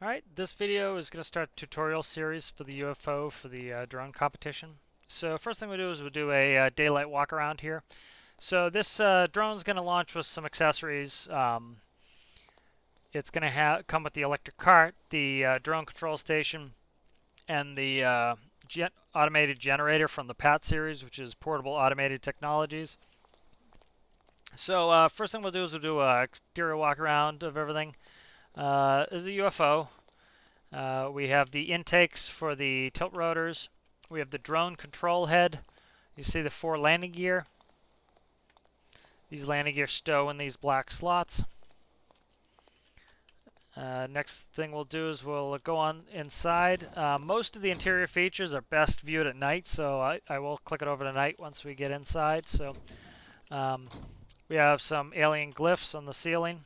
Alright, this video is going to start a tutorial series for the UFO for the drone competition. So first thing we do is we'll do a daylight walk around here. So this drone is going to launch with some accessories. It's going to come with the electric cart, the drone control station, and the automated generator from the PAT series, which is Portable Automated Technologies. So first thing we'll do is we'll do a exterior walk around of everything. This is a UFO. We have the intakes for the tilt rotors. We have the drone control head. You see the 4 landing gear. These landing gear stow in these black slots. Next thing we'll do is we'll go on inside. Most of the interior features are best viewed at night, so I will click it over tonight once we get inside. So we have some alien glyphs on the ceiling,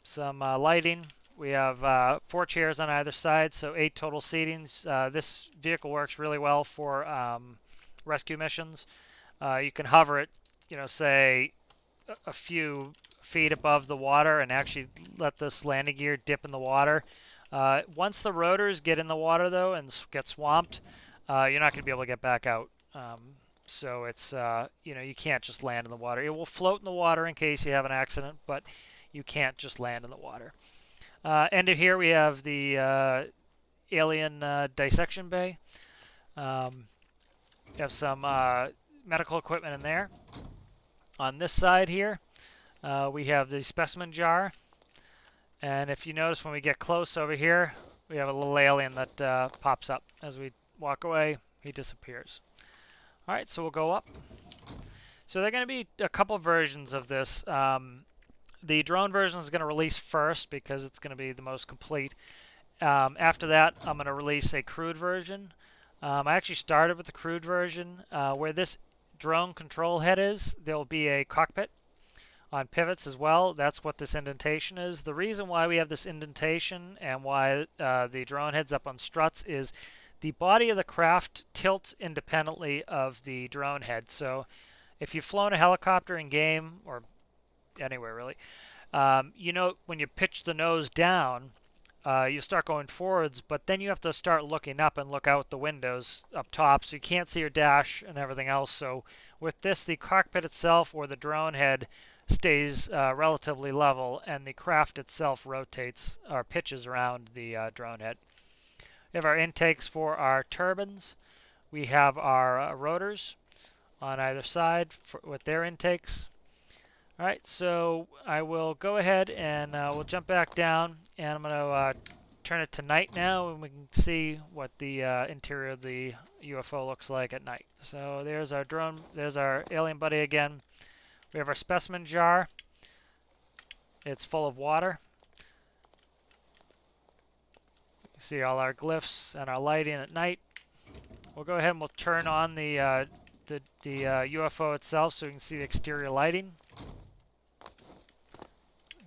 some lighting. We have 4 chairs on either side, so 8 total seatings. This vehicle works really well for rescue missions. You can hover it, say a few feet above the water and actually let this landing gear dip in the water. Once the rotors get in the water, though, and get swamped, you're not going to be able to get back out. So it's, you can't just land in the water. It will float in the water in case you have an accident, but you can't just land in the water. And here we have the alien dissection bay. You have some medical equipment in there. On this side here, we have the specimen jar. And if you notice when we get close over here, we have a little alien that pops up. As we walk away, he disappears. All right, so we'll go up. So there are going to be a couple versions of this. The drone version is going to release first because it's going to be the most complete. After that, I'm going to release a crewed version. I actually started with the crewed version. Where this drone control head is, there'll be a cockpit on pivots as well. That's what this indentation is. The reason why we have this indentation and why the drone head's up on struts is the body of the craft tilts independently of the drone head. So if you've flown a helicopter in game, or anywhere really, when you pitch the nose down, you start going forwards, but then you have to start looking up and look out the windows up top, so you can't see your dash and everything else. So with this, the cockpit itself or the drone head stays relatively level, and the craft itself rotates or pitches around the drone head. We have our intakes for our turbines. We have our rotors on either side with their intakes. All right, so I will go ahead and we'll jump back down, and I'm going to turn it to night now, and we can see what the interior of the UFO looks like at night. So there's our drone, there's our alien buddy again. We have our specimen jar. It's full of water. You see all our glyphs and our lighting at night. We'll go ahead and we'll turn on the UFO itself so we can see the exterior lighting.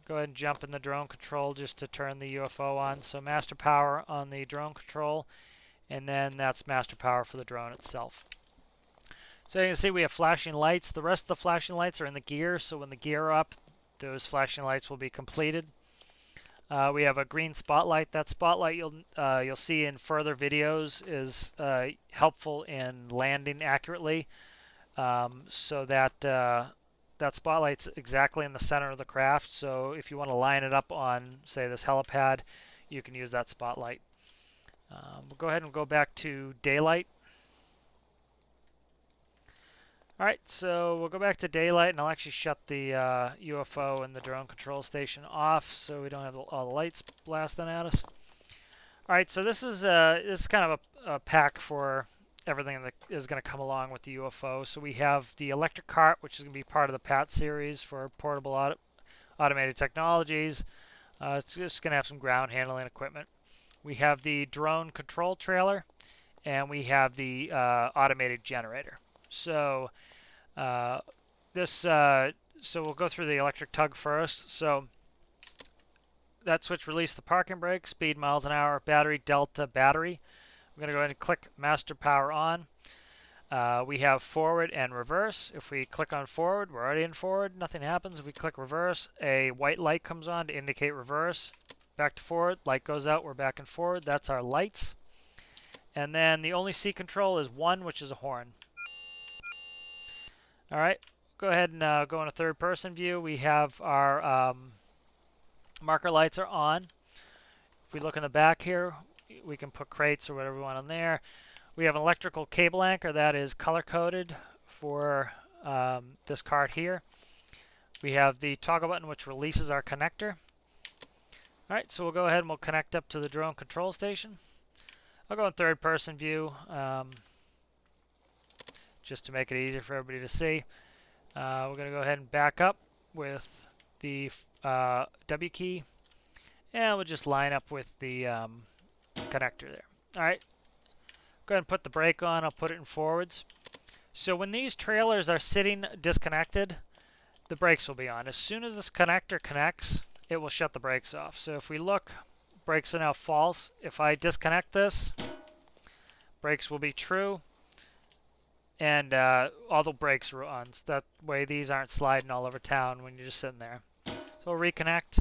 Go ahead and jump in the drone control just to turn the UFO on. So master power on the drone control, and then that's master power for the drone itself. So you can see we have flashing lights. The rest of the flashing lights are in the gear, so when the gear are up, those flashing lights will be completed. We have a green spotlight. That spotlight you'll see in further videos is helpful in landing accurately, so that that spotlight's exactly in the center of the craft. So if you want to line it up on, say, this helipad, you can use that spotlight. We'll go ahead and go back to daylight. All right, so we'll go back to daylight, and I'll actually shut the UFO and the drone control station off so we don't have all the lights blasting at us. All right, so this is kind of a pack for everything that is going to come along with the UFO. So we have the electric cart, which is going to be part of the PAT series for Portable Automated Technologies. It's just going to have some ground handling equipment. We have the drone control trailer, and we have the automated generator. So so we'll go through the electric tug first. So that switch released the parking brake, speed miles an hour, battery delta battery. I'm going to go ahead and click master power on. We have forward and reverse. If we click on forward, we're already in forward, nothing happens. If we click reverse, a white light comes on to indicate reverse. back to forward. Light goes out, we're back and forward. That's our lights. And then the only C control is 1, which is a horn. All right, go ahead and go into third person view. We have our marker lights are on. If we look in the back here, we can put crates or whatever we want on there. We have an electrical cable anchor that is color coded for this cart here. We have the toggle button which releases our connector. All right, so we'll go ahead and we'll connect up to the drone control station. I'll go in third person view just to make it easier for everybody to see. We're going to go ahead and back up with the W key, and we'll just line up with the connector there. All right, go ahead and put the brake on. I'll put it in forwards. So when these trailers are sitting disconnected, the brakes will be on. As soon as this connector connects, it will shut the brakes off. So if we look, brakes are now false. If I disconnect this, brakes will be true, and all the brakes are on. So that way these aren't sliding all over town when you're just sitting there. So we'll reconnect.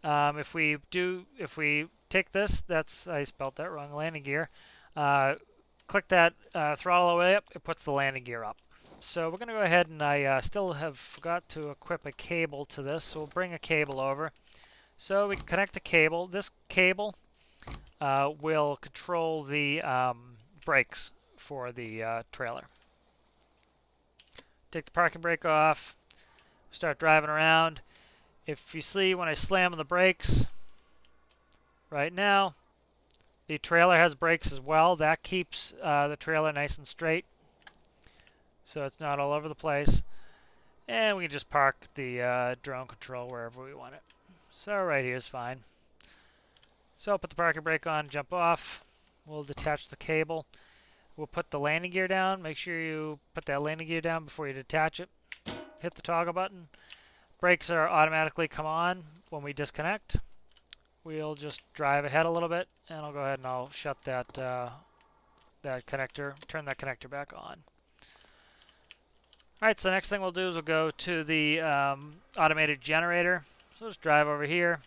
If we take this, I spelled that wrong, landing gear. Click that throttle all the way up, it puts the landing gear up. So we're going to go ahead, and I still have forgot to equip a cable to this, so we'll bring a cable over. So we can connect the cable. This cable will control the brakes for the trailer. Take the parking brake off, start driving around. If you see when I slam on the brakes, right now, the trailer has brakes as well. That keeps the trailer nice and straight, so it's not all over the place. And we can just park the drone control wherever we want it. So right here is fine. So I'll put the parking brake on, jump off. We'll detach the cable. We'll put the landing gear down. Make sure you put that landing gear down before you detach it. Hit the toggle button. Brakes are automatically come on when we disconnect. We'll just drive ahead a little bit, and I'll go ahead and I'll shut that that connector, turn that connector back on. All right, so the next thing we'll do is we'll go to the automated generator. So just drive over here.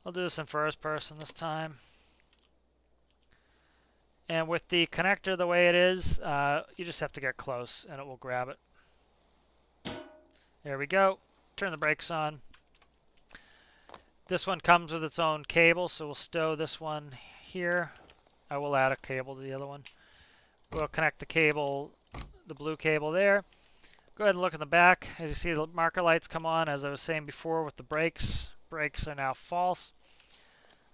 I'll do this in first person this time. And with the connector the way it is, you just have to get close and it will grab it. There we go. Turn the brakes on. This one comes with its own cable, so we'll stow this one here. I will add a cable to the other one. We'll connect the cable, the blue cable there. Go ahead and look in the back. As you see, the marker lights come on, as I was saying before with the brakes. Brakes are now false.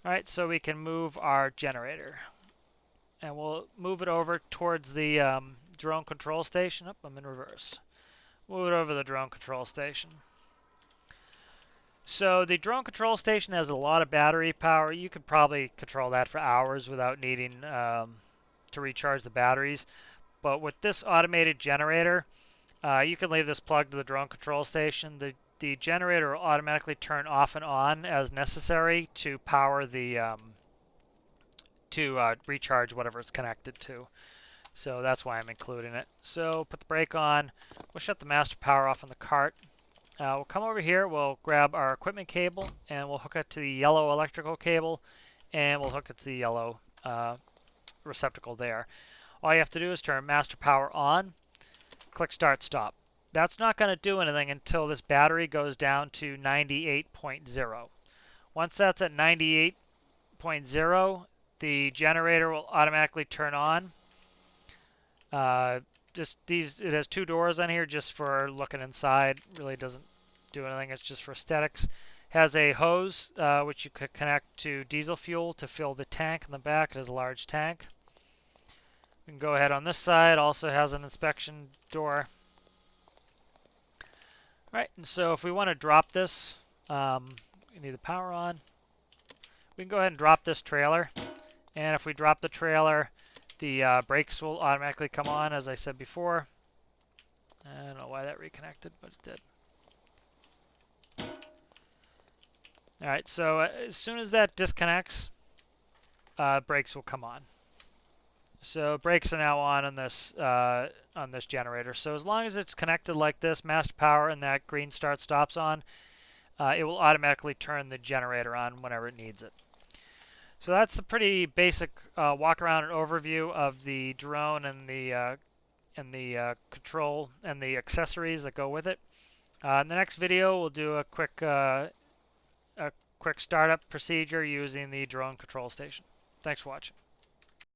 All right, so we can move our generator. And we'll move it over towards the drone control station. Oh, I'm in reverse. Move it over to the drone control station. So the drone control station has a lot of battery power. You could probably control that for hours without needing to recharge the batteries. But with this automated generator, you can leave this plugged to the drone control station. The generator will automatically turn off and on as necessary to power the recharge whatever it's connected to. So that's why I'm including it. So put the brake on. We'll shut the master power off on the cart. We'll come over here. We'll grab our equipment cable and we'll hook it to the yellow electrical cable, and we'll hook it to the yellow receptacle there. All you have to do is turn master power on, click start stop. That's not going to do anything until this battery goes down to 98.0. Once that's at 98.0, the generator will automatically turn on. It has two doors on here just for looking inside. Really doesn't do anything. It's just for aesthetics. Has a hose which you could connect to diesel fuel to fill the tank in the back. It has a large tank. We can go ahead on this side. Also has an inspection door. All right, and so if we want to drop this, we need the power on. We can go ahead and drop this trailer. And if we drop the trailer, the brakes will automatically come on, as I said before. I don't know why that reconnected, but it did. All right, so as soon as that disconnects, brakes will come on. So brakes are now on this generator. So as long as it's connected like this, master power and that green start stops on, it will automatically turn the generator on whenever it needs it. So that's the pretty basic walk around and overview of the drone and the control and the accessories that go with it. In the next video, we'll do a quick startup procedure using the drone control station. Thanks for watching.